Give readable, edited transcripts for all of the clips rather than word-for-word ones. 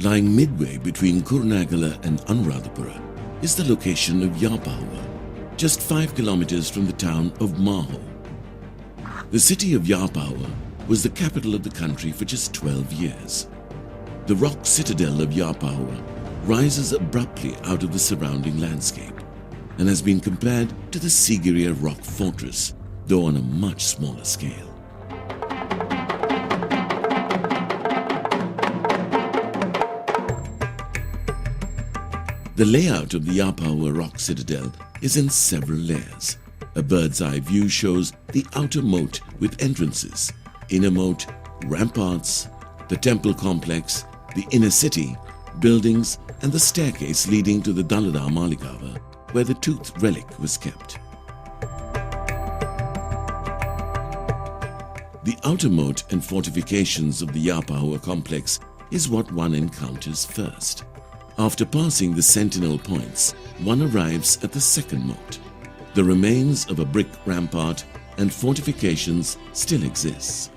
Lying midway between Kurunegala and Anuradhapura is the location of Yapahuwa, just 5 kilometers from the town of Maho. The city of Yapahuwa was the capital of the country for just 12 years. The rock citadel of Yapahuwa rises abruptly out of the surrounding landscape and has been compared to the Sigiriya rock fortress, though on a much smaller scale. The layout of the Yapahuwa rock citadel is in several layers. A bird's eye view shows the outer moat with entrances, inner moat, ramparts, the temple complex, the inner city, buildings, and the staircase leading to the Dalada Maligava, where the tooth relic was kept. The outer moat and fortifications of the Yapahuwa complex is what one encounters first. After passing the sentinel points, one arrives at the second moat. The remains of a brick rampart and fortifications still exists.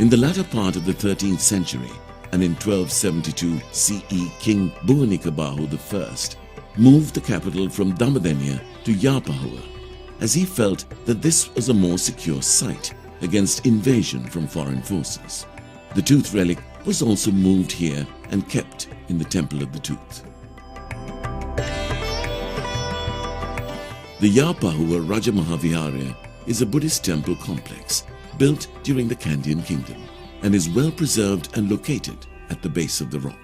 In the latter part of the 13th century, and in 1272 CE, King Bhuvanikabahu I moved the capital from Damadenya to Yapahuwa, as he felt that this was a more secure site against invasion from foreign forces. The tooth relic was also moved here and kept in the Temple of the Tooth. The Yapahuwa Rajamahaviharya is a Buddhist temple complex built during the Kandyan Kingdom and is well preserved and located at the base of the rock.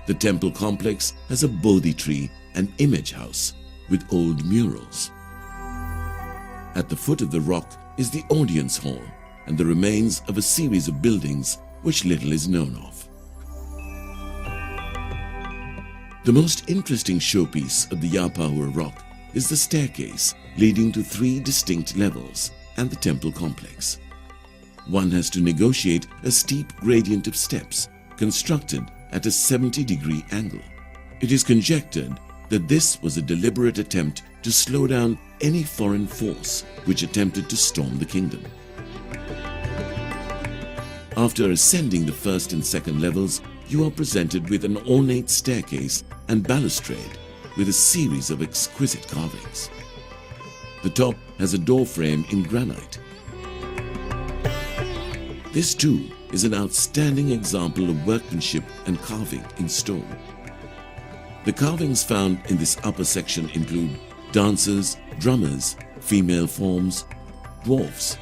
The temple complex has a Bodhi tree and image house with old murals. At the foot of the rock is the audience hall and the remains of a series of buildings which little is known of. The most interesting showpiece of the Yapahuwa rock is the staircase leading to 3 distinct levels and the temple complex. One has to negotiate a steep gradient of steps constructed at a 70-degree angle. It is conjectured that this was a deliberate attempt to slow down any foreign force which attempted to storm the kingdom. After ascending the first and second levels, you are presented with an ornate staircase and balustrade with a series of exquisite carvings. The top has a door frame in granite. This too is an outstanding example of workmanship and carving in stone. The carvings found in this upper section include dancers, drummers, female forms, dwarfs,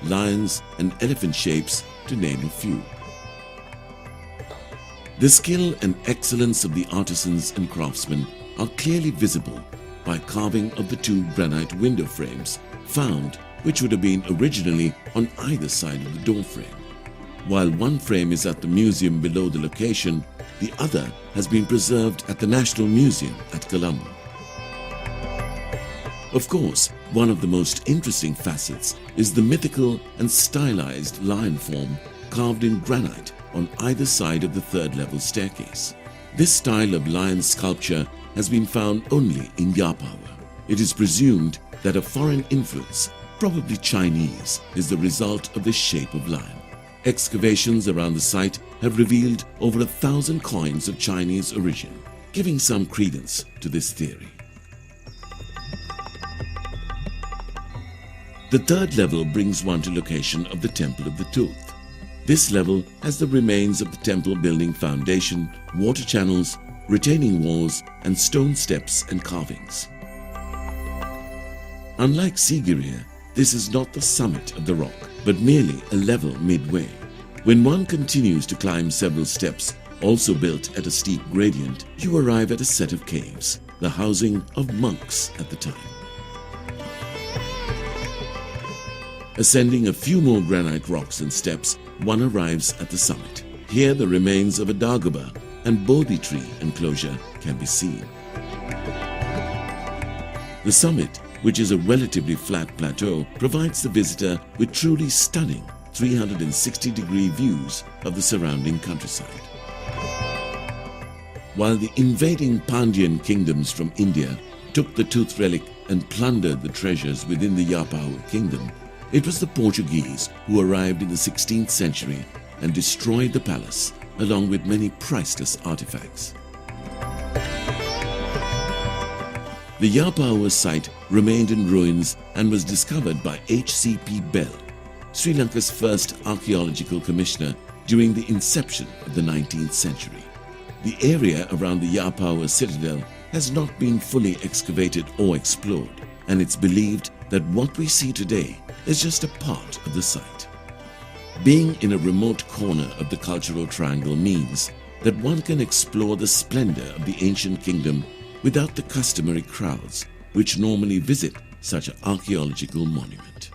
lions, and elephant shapes, to name a few. The skill and excellence of the artisans and craftsmen are clearly visible by carving of the 2 granite window frames found, which would have been originally on either side of the door frame. While one frame is at the museum below the location, the other has been preserved at the National Museum at Colombo. Of course, one of the most interesting facets is the mythical and stylized lion form carved in granite on either side of the 3rd level staircase. This style of lion sculpture has been found only in Yapahuwa. It is presumed that a foreign influence, probably Chinese, is the result of this shape of lion. Excavations around the site have revealed over 1,000 coins of Chinese origin, giving some credence to this theory. The 3rd level brings one to location of the Temple of the Tooth. This level has the remains of the temple building foundation, water channels, retaining walls, and stone steps and carvings. Unlike Sigiriya, this is not the summit of the rock, but merely a level midway. When one continues to climb several steps, also built at a steep gradient, you arrive at a set of caves, the housing of monks at the time. Ascending a few more granite rocks and steps, one arrives at the summit. Here the remains of a Dagaba and Bodhi tree enclosure can be seen. The summit, which is a relatively flat plateau, provides the visitor with truly stunning 360-degree views of the surrounding countryside. While the invading Pandyan kingdoms from India took the tooth relic and plundered the treasures within the Yapahuwa kingdom, It was the Portuguese who arrived in the 16th century and destroyed the palace along with many priceless artifacts. The Yapahuwa site remained in ruins and was discovered by H.C.P. Bell, Sri Lanka's first archaeological commissioner during the inception of the 19th century. The area around the Yapahuwa citadel has not been fully excavated or explored, and it's believed that what we see today is just a part of the site. Being in a remote corner of the cultural triangle means that one can explore the splendor of the ancient kingdom without the customary crowds which normally visit such an archaeological monument.